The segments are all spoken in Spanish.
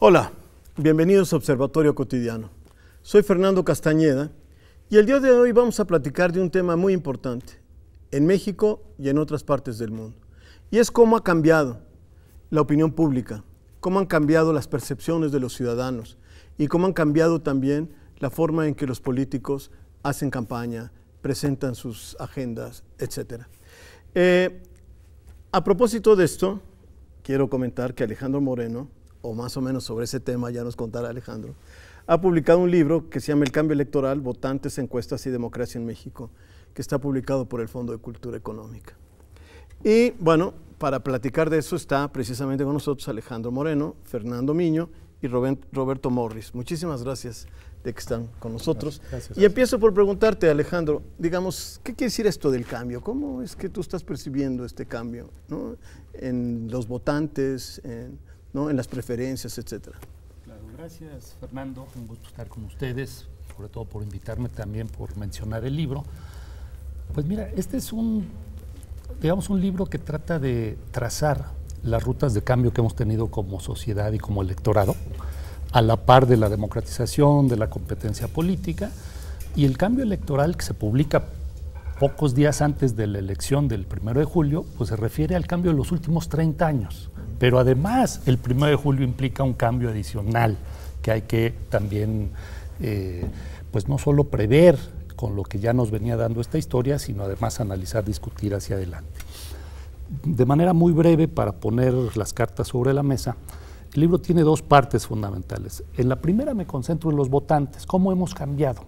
Hola, bienvenidos a Observatorio Cotidiano. Soy Fernando Castañeda y el día de hoy vamos a platicar de un tema muy importante en México y en otras partes del mundo. Y es cómo ha cambiado la opinión pública, cómo han cambiado las percepciones de los ciudadanos y cómo han cambiado también la forma en que los políticos hacen campaña, presentan sus agendas, etc. A propósito de esto, quiero comentar que Alejandro Moreno, o más o menos sobre ese tema, ya nos contará Alejandro, ha publicado un libro que se llama El cambio electoral, votantes, encuestas y democracia en México, que está publicado por el Fondo de Cultura Económica. Y bueno, para platicar de eso está precisamente con nosotros Alejandro Moreno, Fernando Miño y Roberto Morris. Muchísimas gracias de que están con nosotros. Gracias. Y empiezo por preguntarte, Alejandro, digamos, ¿qué quiere decir esto del cambio? ¿Cómo es que tú estás percibiendo este cambio, ¿no? En los votantes, ¿no? En las preferencias, etcétera? Claro, gracias, Fernando. Un gusto estar con ustedes, sobre todo por invitarme, también por mencionar el libro. Pues mira, este es un libro que trata de trazar las rutas de cambio que hemos tenido como sociedad y como electorado, a la par de la democratización, de la competencia política, y el cambio electoral que se publica pocos días antes de la elección del 1 de julio, pues se refiere al cambio de los últimos 30 años. Pero además, el 1 de julio implica un cambio adicional que hay que también, pues no solo prever con lo que ya nos venía dando esta historia, sino además analizar, discutir hacia adelante. De manera muy breve, para poner las cartas sobre la mesa, el libro tiene dos partes fundamentales. En la primera me concentro en los votantes, cómo hemos cambiado.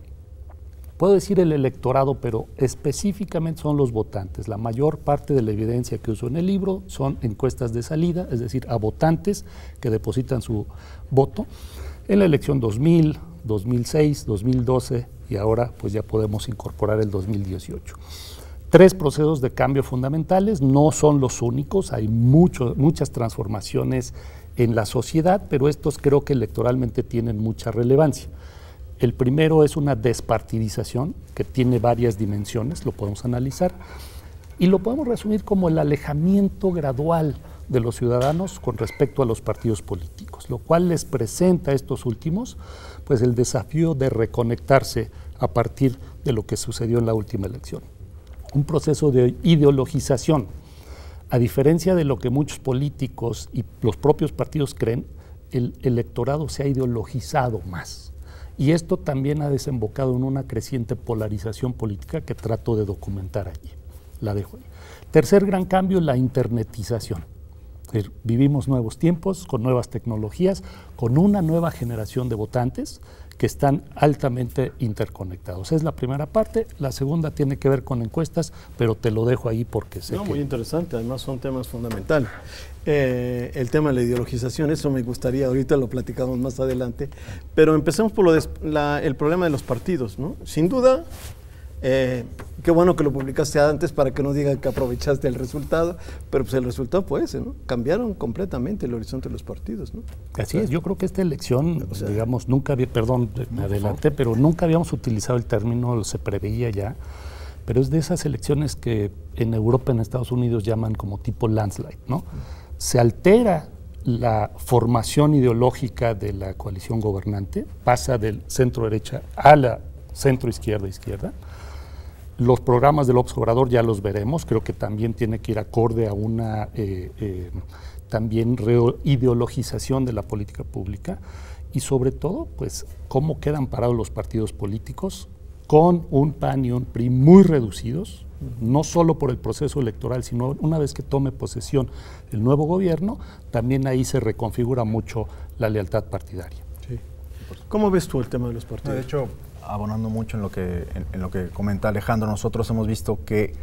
Puedo decir el electorado, pero específicamente son los votantes. La mayor parte de la evidencia que uso en el libro son encuestas de salida, es decir, a votantes que depositan su voto en la elección 2000, 2006, 2012 y ahora pues ya podemos incorporar el 2018. Tres procesos de cambio fundamentales, no son los únicos, hay muchas transformaciones en la sociedad, pero estos creo que electoralmente tienen mucha relevancia. El primero es una despartidización que tiene varias dimensiones, lo podemos analizar, y lo podemos resumir como el alejamiento gradual de los ciudadanos con respecto a los partidos políticos, lo cual les presenta a estos últimos pues el desafío de reconectarse a partir de lo que sucedió en la última elección. Un proceso de ideologización. A diferencia de lo que muchos políticos y los propios partidos creen, el electorado se ha ideologizado más. Y esto también ha desembocado en una creciente polarización política que trato de documentar allí. La dejo ahí. Tercer gran cambio, la internetización. Vivimos nuevos tiempos, con nuevas tecnologías, con una nueva generación de votantes que están altamente interconectados. Es la primera parte. La segunda tiene que ver con encuestas, pero te lo dejo ahí porque sé que... Muy interesante, además son temas fundamentales. El tema de la ideologización, eso me gustaría, ahorita lo platicamos más adelante, pero empecemos por el problema de los partidos, ¿no? Sin duda, qué bueno que lo publicaste antes para que no digan que aprovechaste el resultado, pero pues el resultado fue ese, ¿no? Cambiaron completamente el horizonte de los partidos, ¿no? Así es, yo creo que esta elección, digamos, nunca había, perdón, me adelanté, pero nunca habíamos utilizado el término, se preveía ya, pero es de esas elecciones que en Europa, en Estados Unidos llaman como tipo landslide, ¿no? Se altera la formación ideológica de la coalición gobernante, pasa del centro-derecha a la centro-izquierda. Los programas del López Obrador ya los veremos, creo que también tiene que ir acorde a una también reideologización de la política pública y sobre todo, pues, cómo quedan parados los partidos políticos con un PAN y un PRI muy reducidos, no solo por el proceso electoral, sino una vez que tome posesión el nuevo gobierno, también ahí se reconfigura mucho la lealtad partidaria. Sí. ¿Cómo ves tú el tema de los partidos? De hecho, abonando mucho en lo que comenta Alejandro, nosotros hemos visto que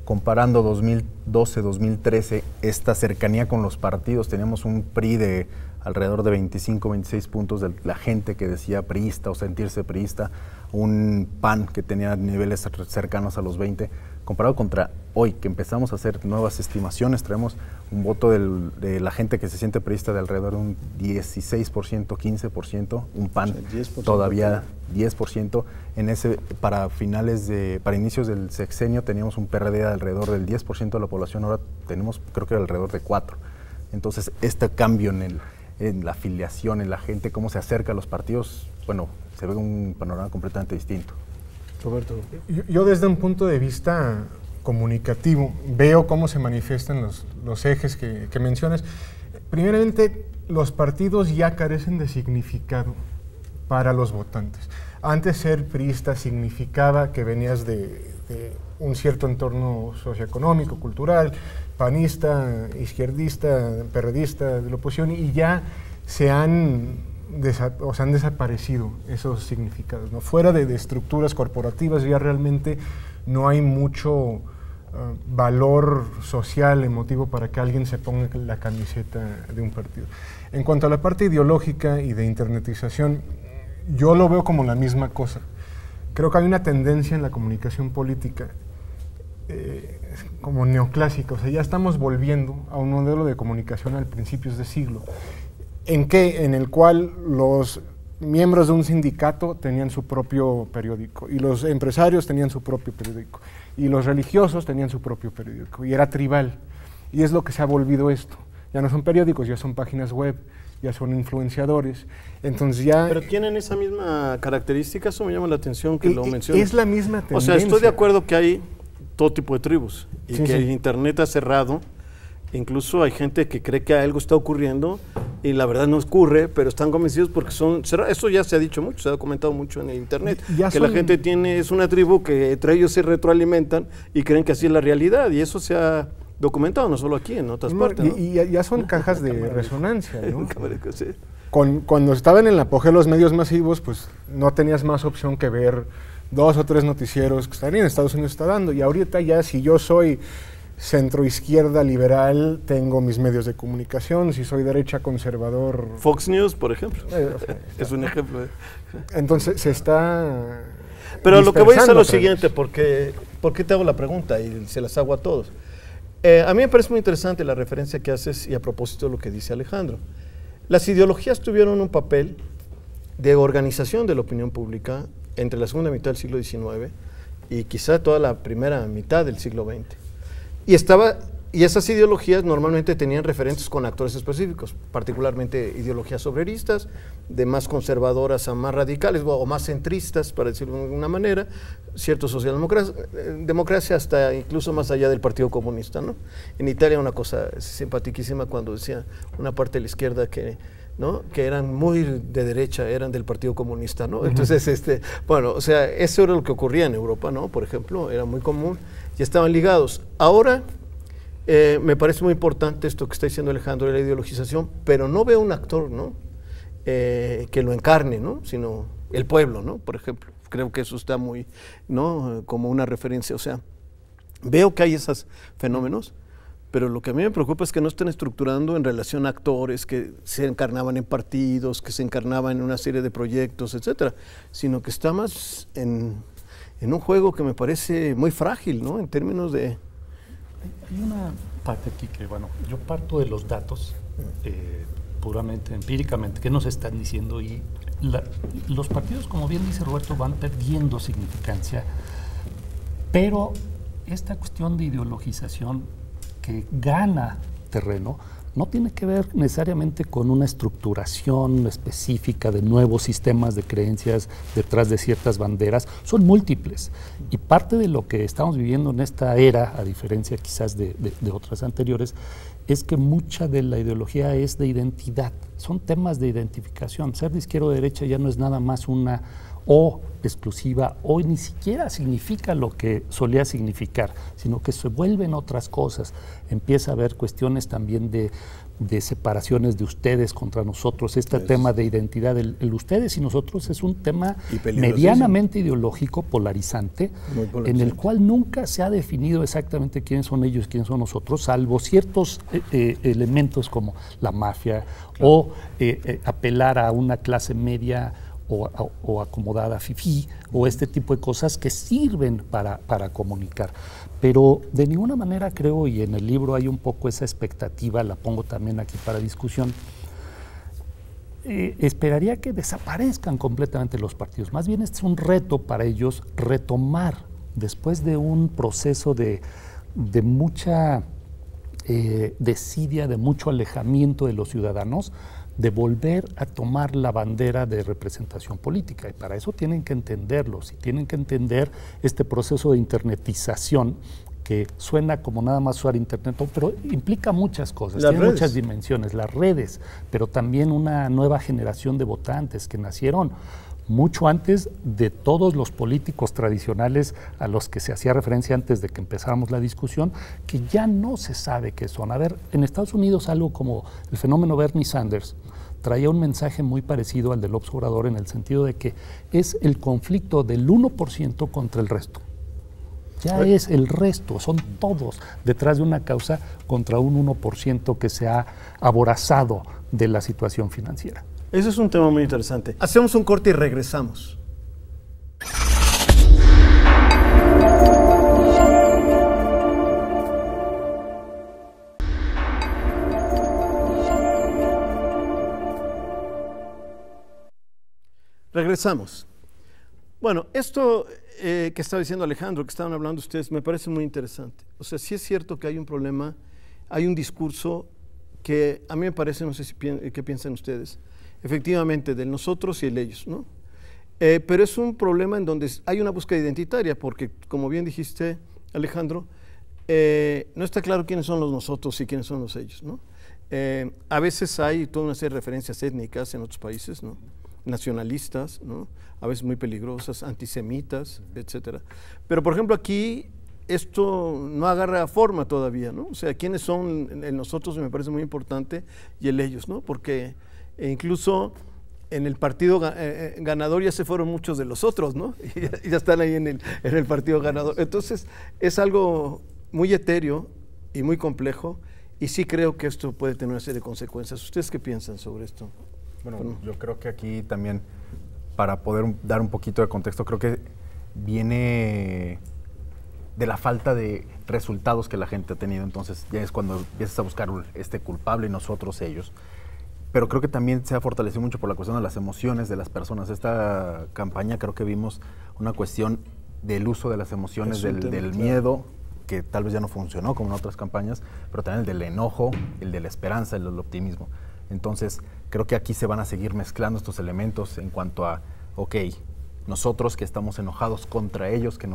comparando 2012-2013, esta cercanía con los partidos, teníamos un PRI de alrededor de 25-26 puntos de la gente que decía priista o sentirse priista, un PAN que tenía niveles cercanos a los 20, comparado contra hoy, que empezamos a hacer nuevas estimaciones, traemos un voto de la gente que se siente priista de alrededor de un 16%, 15%, un PAN 10%, todavía 10%, para inicios del sexenio teníamos un PRD de alrededor del 10% de la población, ahora tenemos creo que alrededor de 4%. Entonces, este cambio en la afiliación, en la gente, cómo se acerca a los partidos, bueno, se ve un panorama completamente distinto. Roberto. Yo desde un punto de vista comunicativo veo cómo se manifiestan los ejes que mencionas. Primeramente, los partidos ya carecen de significado para los votantes. Antes ser priista significaba que venías de un cierto entorno socioeconómico, cultural, panista, izquierdista, perredista, de la oposición, y ya se han desaparecido esos significados, ¿no? Fuera de estructuras corporativas ya realmente no hay mucho valor social, emotivo para que alguien se ponga la camiseta de un partido. En cuanto a la parte ideológica y de internetización, yo lo veo como la misma cosa. Creo que hay una tendencia en la comunicación política como neoclásica, o sea, ya estamos volviendo a un modelo de comunicación al principios de siglo, en el cual los miembros de un sindicato tenían su propio periódico, y los empresarios tenían su propio periódico, y los religiosos tenían su propio periódico, y era tribal, y es lo que se ha volvido esto. Ya no son periódicos, ya son páginas web, ya son influenciadores, entonces ya... Pero tienen esa misma característica, eso me llama la atención que lo menciones. Es la misma tendencia. O sea, estoy de acuerdo que hay todo tipo de tribus, y sí, que sí. el internet ha cerrado, incluso hay gente que cree que algo está ocurriendo, y la verdad no ocurre, pero están convencidos porque son... Eso ya se ha dicho mucho, se ha comentado mucho en el internet, que la gente es una tribu que entre ellos se retroalimentan y creen que así es la realidad, y eso se ha documentado no solo aquí, en otras partes, ¿no? Y ya son cajas de resonancia, ¿no? Sí. Cuando estaban en el apogeo de los medios masivos, pues no tenías más opción que ver 2 o 3 noticieros que estarían en Estados Unidos está dando, y ahorita ya si yo soy centro-izquierda liberal, tengo mis medios de comunicación, si soy derecha conservador... Fox News, por ejemplo, es un ejemplo. Entonces se está... Pero lo que voy a hacer es lo otra vez. siguiente, ¿por qué te hago la pregunta? Y se las hago a todos. A mí me parece muy interesante la referencia que haces y a propósito de lo que dice Alejandro. Las ideologías tuvieron un papel de organización de la opinión pública entre la segunda mitad del siglo XIX y quizá toda la primera mitad del siglo XX. Y esas ideologías normalmente tenían referentes con actores específicos, particularmente ideologías obreristas, de más conservadoras a más radicales o más centristas, para decirlo de alguna manera, cierto socialdemocracia hasta incluso más allá del Partido Comunista, ¿no? En Italia una cosa simpaticísima cuando decía una parte de la izquierda que eran muy de derecha, eran del Partido Comunista, ¿no? Entonces, bueno, o sea, eso era lo que ocurría en Europa, ¿no? Por ejemplo, era muy común y estaban ligados. Ahora, me parece muy importante esto que está diciendo Alejandro de la ideologización, pero no veo un actor, ¿no? Que lo encarne, ¿no? Sino el pueblo, ¿no? Por ejemplo, creo que eso está muy, ¿no? Como una referencia, o sea, veo que hay esos fenómenos, pero lo que a mí me preocupa es que no estén estructurando en relación a actores que se encarnaban en partidos, que se encarnaban en una serie de proyectos, etcétera, sino que está más en un juego que me parece muy frágil, ¿no? En términos de... Hay una parte aquí que, bueno, yo parto de los datos puramente empíricamente, que nos están diciendo, y los partidos, como bien dice Roberto, van perdiendo significancia, pero esta cuestión de ideologización que gana terreno no tiene que ver necesariamente con una estructuración específica de nuevos sistemas de creencias detrás de ciertas banderas, son múltiples. Y parte de lo que estamos viviendo en esta era, a diferencia quizás de otras anteriores, es que mucha de la ideología es de identidad, son temas de identificación. Ser de izquierda o de derecha ya no es nada más una o exclusiva, o ni siquiera significa lo que solía significar, sino que se vuelven otras cosas. Empieza a haber cuestiones también de separaciones de ustedes contra nosotros. Tema de identidad, el ustedes y nosotros es un tema medianamente ideológico, polarizante, en el cual nunca se ha definido exactamente quiénes son ellos, quiénes son nosotros, salvo ciertos elementos como la mafia, claro, o apelar a una clase media o acomodada fifí, o este tipo de cosas que sirven para comunicar. Pero de ninguna manera creo, y en el libro hay un poco esa expectativa, la pongo también aquí para discusión, esperaría que desaparezcan completamente los partidos. Más bien este es un reto para ellos retomar, después de un proceso de mucha desidia, de mucho alejamiento de los ciudadanos, de volver a tomar la bandera de representación política. Y para eso tienen que entenderlos y tienen que entender este proceso de internetización que suena como nada más usar internet, pero implica muchas cosas, tiene muchas dimensiones, las redes, pero también una nueva generación de votantes que nacieron mucho antes de todos los políticos tradicionales a los que se hacía referencia antes de que empezáramos la discusión, que ya no se sabe qué son. A ver, en Estados Unidos algo como el fenómeno Bernie Sanders traía un mensaje muy parecido al de López Obrador en el sentido de que es el conflicto del 1% contra el resto. Ya es el resto, son todos detrás de una causa contra un 1% que se ha aborazado de la situación financiera. Ese es un tema muy interesante. Hacemos un corte y regresamos. Regresamos. Bueno, esto que estaba diciendo Alejandro, que estaban hablando ustedes, me parece muy interesante. O sea, sí es cierto que hay un problema, hay un discurso que a mí me parece, no sé si qué piensan ustedes, efectivamente, del nosotros y el ellos, ¿no? Pero es un problema en donde hay una búsqueda identitaria, porque, como bien dijiste, Alejandro, no está claro quiénes son los nosotros y quiénes son los ellos, ¿no? A veces hay toda una serie de referencias étnicas en otros países, ¿no? Nacionalistas, ¿no? A veces muy peligrosas, antisemitas, etcétera. Pero, por ejemplo, aquí esto no agarra forma todavía, ¿no? O sea, quiénes son el nosotros me parece muy importante y el ellos, ¿no? Porque incluso en el partido ganador ya se fueron muchos de los otros, ¿no? Y ya están ahí en el partido ganador. Entonces, es algo muy etéreo y muy complejo, y sí creo que esto puede tener una serie de consecuencias. ¿Ustedes qué piensan sobre esto? Bueno, yo creo que aquí también, para poder dar un poquito de contexto, creo que viene de la falta de resultados que la gente ha tenido. Entonces ya es cuando empiezas a buscar este culpable y nosotros ellos. Pero creo que también se ha fortalecido mucho por la cuestión de las emociones de las personas. Esta campaña creo que vimos una cuestión del uso de las emociones, del miedo, que tal vez ya no funcionó como en otras campañas, pero también el del enojo, el de la esperanza, el del optimismo. Entonces, creo que aquí se van a seguir mezclando estos elementos en cuanto a, ok, nosotros que estamos enojados contra ellos, que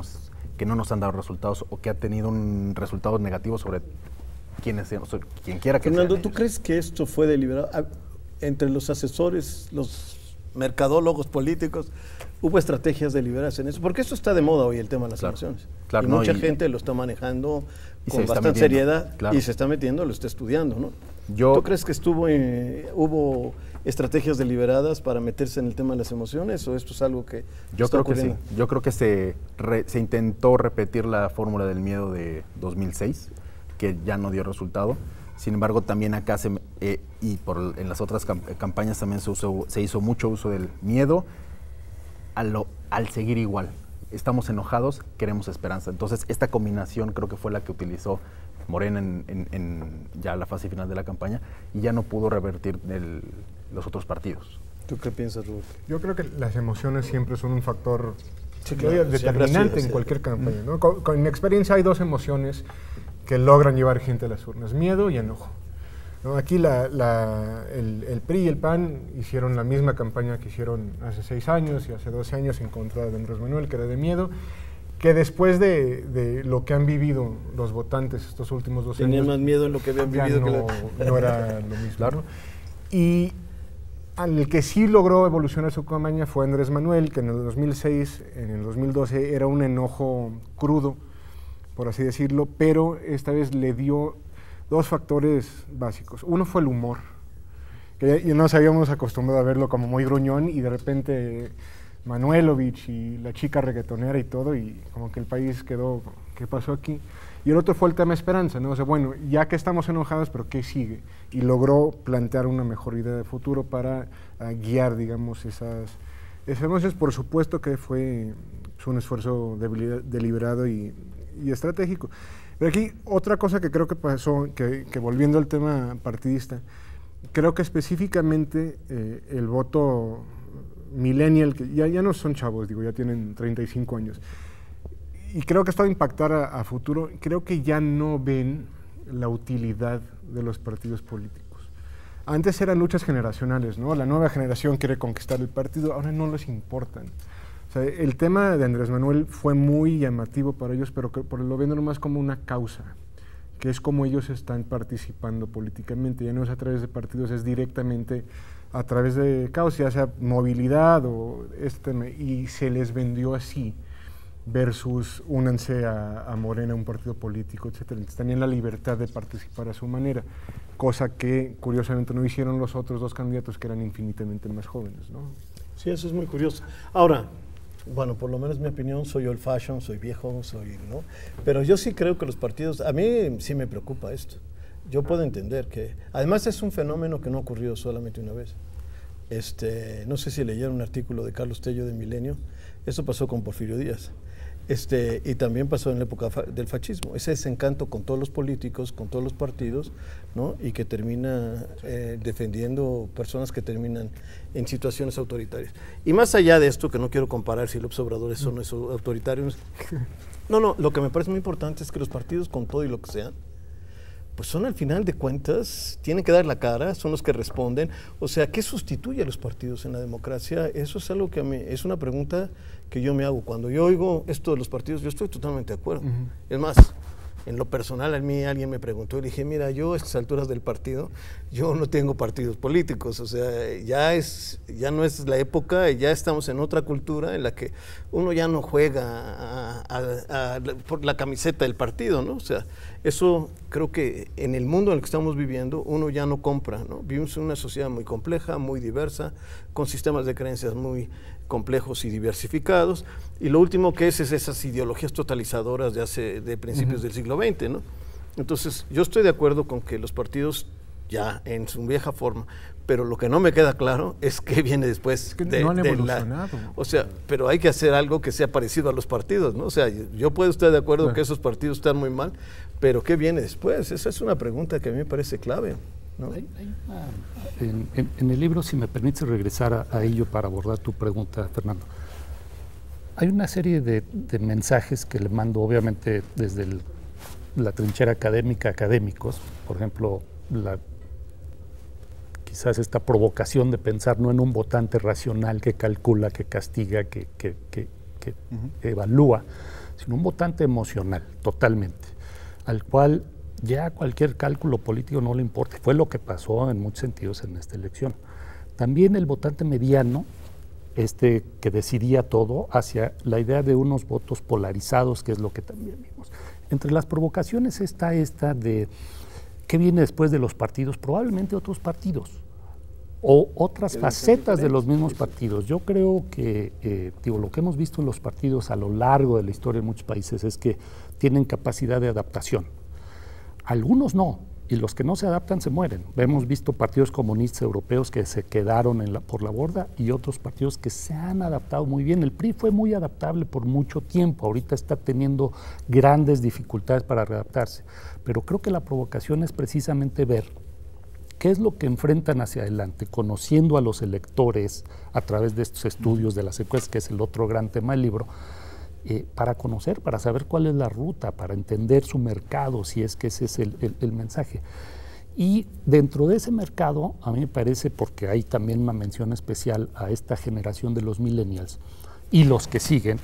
no nos han dado resultados o que ha tenido un resultado negativo sobre quien quiera que sea. Fernando, ¿tú crees que esto fue deliberado? Entre los asesores, los mercadólogos políticos, ¿hubo estrategias deliberadas en eso? Porque esto está de moda hoy, el tema de las emociones. Claro, y mucha gente lo está manejando con bastante seriedad, y se está metiendo, lo está estudiando, ¿no? ¿Tú crees que hubo estrategias deliberadas para meterse en el tema de las emociones, o esto es algo que yo creo que sí? Yo creo que se intentó repetir la fórmula del miedo de 2006, que ya no dio resultado. Sin embargo, también acá en las otras campañas también se hizo mucho uso del miedo al seguir igual. Estamos enojados, queremos esperanza. Entonces, esta combinación creo que fue la que utilizó Morena en ya la fase final de la campaña, y ya no pudo revertir los otros partidos. ¿Tú qué piensas, Rubén? Yo creo que las emociones siempre son un factor determinante en cualquier campaña, ¿no? Con mi experiencia hay dos emociones que logran llevar gente a las urnas: miedo y enojo, ¿no? Aquí el PRI y el PAN hicieron la misma campaña que hicieron hace 6 años y hace 12 años en contra de Andrés Manuel, que era de miedo, que después de lo que han vivido los votantes estos últimos 2 años... Tenían más miedo en lo que habían vivido. No era lo mismo. Claro. Y al que sí logró evolucionar su campaña fue Andrés Manuel, que en el 2006, en el 2012 era un enojo crudo, por así decirlo, pero esta vez le dio 2 factores básicos. Uno fue el humor, que ya nos habíamos acostumbrado a verlo como muy gruñón, y de repente Manuelovich y la chica reggaetonera y todo, y como que el país quedó, ¿qué pasó aquí? Y el otro fue el tema esperanza, ¿no? O sea, bueno, ya que estamos enojados, pero ¿qué sigue? Y logró plantear una mejor idea de futuro para guiar, digamos, esas emociones. Por supuesto que fue un esfuerzo deliberado y estratégico. Pero aquí otra cosa que creo que pasó, que volviendo al tema partidista, creo que específicamente el voto millennial, que ya no son chavos, digo, ya tienen 35 años, y creo que esto va a impactar a futuro, creo que ya no ven la utilidad de los partidos políticos. Antes eran luchas generacionales, ¿no? La nueva generación quiere conquistar el partido, ahora no les importan. O sea, el tema de Andrés Manuel fue muy llamativo para ellos, pero lo ven más como una causa, que es como ellos están participando políticamente. Ya no es a través de partidos, es directamente a través de causas, ya sea movilidad o y se les vendió así, versus únanse a Morena, un partido político, etc. Entonces tenían la libertad de participar a su manera, cosa que curiosamente no hicieron los otros dos candidatos que eran infinitamente más jóvenes, ¿no? Sí, eso es muy curioso. Ahora, bueno, por lo menos mi opinión, soy old fashion, soy viejo, ¿no? Pero yo sí creo que los partidos, a mí sí me preocupa esto. Yo puedo entender que, además es un fenómeno que no ha ocurrido solamente una vez. No sé si leyeron un artículo de Carlos Tello de Milenio, eso pasó con Porfirio Díaz. Y también pasó en la época del fascismo, ese desencanto con todos los políticos, con todos los partidos, ¿no? Y que termina defendiendo personas que terminan en situaciones autoritarias. Y más allá de esto, que no quiero comparar si López Obrador es o no es autoritario, no, lo que me parece muy importante es que los partidos, con todo y lo que sean, pues son al final de cuentas, tienen que dar la cara, son los que responden. O sea, ¿qué sustituye a los partidos en la democracia? Eso es algo que a mí, es una pregunta que yo me hago. Cuando yo oigo esto de los partidos, yo estoy totalmente de acuerdo. Es más, en lo personal, a mí alguien me preguntó y le dije, mira, yo a estas alturas del partido, yo no tengo partidos políticos, o sea, ya no es la época, ya estamos en otra cultura en la que uno ya no juega por la camiseta del partido, ¿no? O sea, eso creo que en el mundo en el que estamos viviendo, uno ya no compra, ¿no? Vivimos en una sociedad muy compleja, muy diversa, con sistemas de creencias muy complejos y diversificados, y lo último que es esas ideologías totalizadoras de principios del siglo XX, ¿no? Entonces, yo estoy de acuerdo con que los partidos ya en su vieja forma, pero lo que no me queda claro es qué viene después. Es que no han evolucionado. O sea, pero hay que hacer algo que sea parecido a los partidos, ¿no? O sea, yo puedo estar de acuerdo que esos partidos están muy mal, pero ¿qué viene después? Esa es una pregunta que a mí me parece clave, ¿no? En el libro, si me permites regresar a ello para abordar tu pregunta, Fernando, hay una serie de mensajes que le mando, obviamente, desde la trinchera académica a académicos. Por ejemplo, quizás esta provocación de pensar no en un votante racional que calcula, que castiga, que evalúa, sino un votante emocional, totalmente, al cual ya cualquier cálculo político no le importa. Fue lo que pasó en muchos sentidos en esta elección. También el votante mediano, que decidía todo, hacia la idea de unos votos polarizados, que es lo que también vimos. Entre las provocaciones está esta de ¿qué viene después de los partidos? Probablemente otros partidos o otras facetas de los mismos partidos. Yo creo que lo que hemos visto en los partidos a lo largo de la historia en muchos países es que tienen capacidad de adaptación. Algunos no, y los que no se adaptan se mueren. Hemos visto partidos comunistas europeos que se quedaron por la borda y otros partidos que se han adaptado muy bien. El PRI fue muy adaptable por mucho tiempo, ahorita está teniendo grandes dificultades para readaptarse. Pero creo que la provocación es precisamente ver qué es lo que enfrentan hacia adelante, conociendo a los electores a través de estos estudios de las encuestas, que es el otro gran tema del libro, para conocer, para saber cuál es la ruta, para entender su mercado, si es que ese es el mensaje. Y dentro de ese mercado, a mí me parece, porque hay también una mención especial a esta generación de los millennials y los que siguen,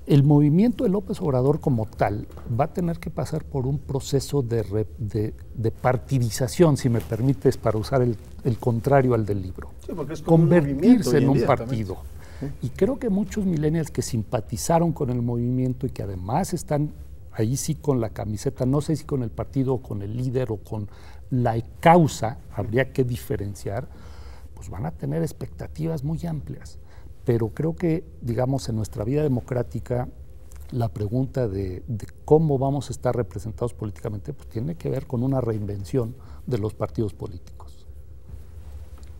el movimiento de López Obrador como tal va a tener que pasar por un proceso de partidización, si me permites, para usar el contrario al del libro. Sí, porque es como convertirse en un partido. Y creo que muchos millennials que simpatizaron con el movimiento y que además están ahí sí con la camiseta, no sé si con el partido o con el líder o con la causa, habría que diferenciar, pues van a tener expectativas muy amplias. Pero creo que, digamos, en nuestra vida democrática, la pregunta de cómo vamos a estar representados políticamente, pues tiene que ver con una reinvención de los partidos políticos.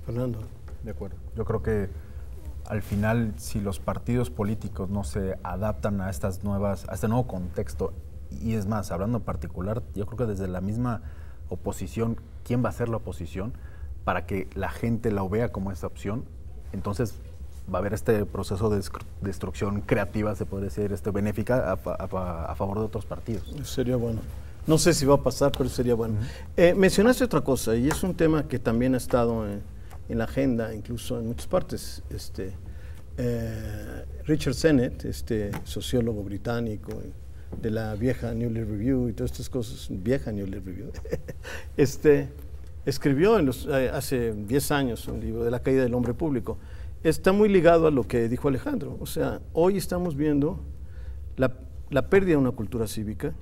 Fernando. De acuerdo. Yo creo que al final, si los partidos políticos no se adaptan a este nuevo contexto, y es más, hablando en particular, yo creo que desde la misma oposición, ¿quién va a ser la oposición? Para que la gente la vea como esa opción, entonces va a haber este proceso de destrucción creativa, se puede decir, benéfica a favor de otros partidos. Sería bueno. No sé si va a pasar, pero sería bueno. Mencionaste otra cosa, y es un tema que también ha estado en la agenda, incluso en muchas partes. Richard Sennett, sociólogo británico de la vieja New Left Review y todas estas cosas, vieja New Left Review, escribió hace 10 años un libro de la caída del hombre público. Está muy ligado a lo que dijo Alejandro. O sea, hoy estamos viendo la pérdida de una cultura cívica,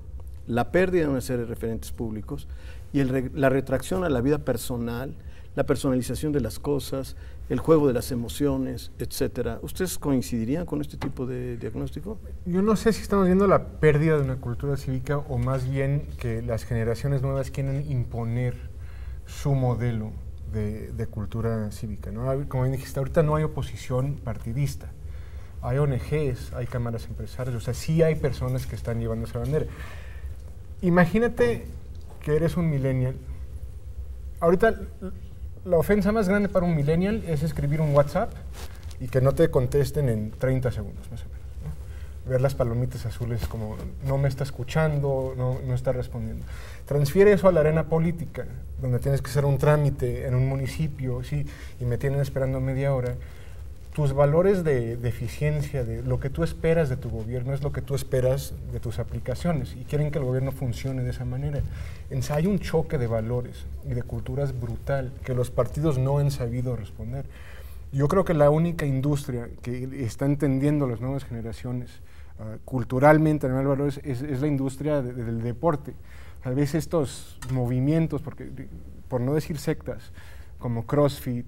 la pérdida de una serie de referentes públicos y la retracción a la vida personal, la personalización de las cosas, el juego de las emociones, etcétera. ¿Ustedes coincidirían con este tipo de diagnóstico? Yo no sé si estamos viendo la pérdida de una cultura cívica o más bien que las generaciones nuevas quieren imponer su modelo de cultura cívica, ¿no? Como bien dijiste, ahorita no hay oposición partidista. Hay ONGs, hay cámaras empresariales, o sea, sí hay personas que están llevando esa bandera. Imagínate que eres un millennial. Ahorita la ofensa más grande para un millennial es escribir un WhatsApp y que no te contesten en 30 segundos, más o menos, ¿no? Ver las palomitas azules como no me está escuchando, no está respondiendo. Transfiere eso a la arena política, donde tienes que hacer un trámite en un municipio, sí, y me tienen esperando media hora. Tus valores de eficiencia, de lo que tú esperas de tu gobierno, es lo que tú esperas de tus aplicaciones y quieren que el gobierno funcione de esa manera. Entonces hay un choque de valores y de culturas brutal que los partidos no han sabido responder. Yo creo que la única industria que está entendiendo las nuevas generaciones culturalmente a nivel de valores es la industria del deporte. A veces estos movimientos, por no decir sectas, como CrossFit,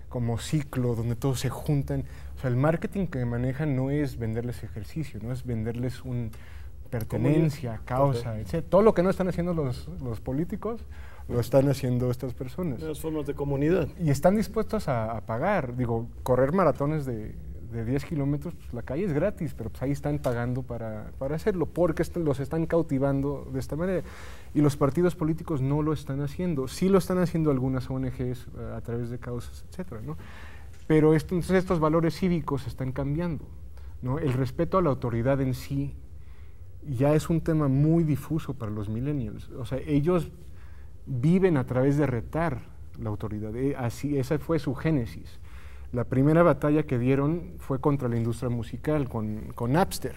como Ciclo, donde todos se juntan. O sea, el marketing que manejan no es venderles ejercicio, no es venderles una pertenencia, causa, etc. Todo lo que no están haciendo los políticos, lo están haciendo estas personas. Las formas de comunidad. Y están dispuestos a pagar. Digo, correr maratones de 10 kilómetros, pues la calle es gratis, pero pues ahí están pagando para hacerlo, porque los están cautivando de esta manera. Y los partidos políticos no lo están haciendo. Sí lo están haciendo algunas ONGs a través de causas, etcétera, ¿no? Pero entonces estos valores cívicos están cambiando, ¿no? El respeto a la autoridad en sí ya es un tema muy difuso para los millennials. O sea, ellos viven a través de retar la autoridad. Así, esa fue su génesis. La primera batalla que dieron fue contra la industria musical, con Napster,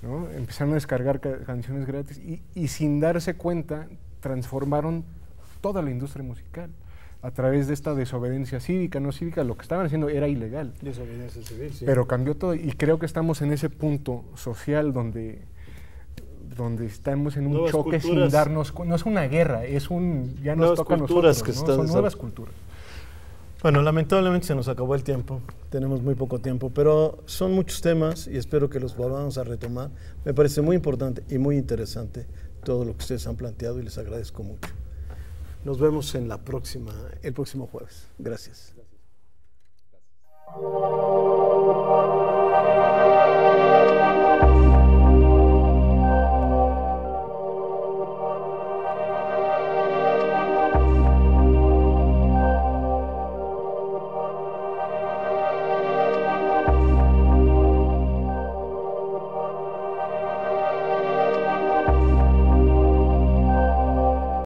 ¿no? Empezaron a descargar canciones gratis y sin darse cuenta transformaron toda la industria musical a través de esta desobediencia cívica, no cívica. Lo que estaban haciendo era ilegal. Desobediencia civil, sí. Pero cambió todo y creo que estamos en ese punto social donde estamos en un nuevas choque culturas, sin darnos cuenta. No es una guerra, ya nos toca a nosotros, ¿no? Son nuevas culturas. Bueno, lamentablemente se nos acabó el tiempo, tenemos muy poco tiempo, pero son muchos temas y espero que los volvamos a retomar. Me parece muy importante y muy interesante todo lo que ustedes han planteado y les agradezco mucho. Nos vemos en el próximo jueves. Gracias.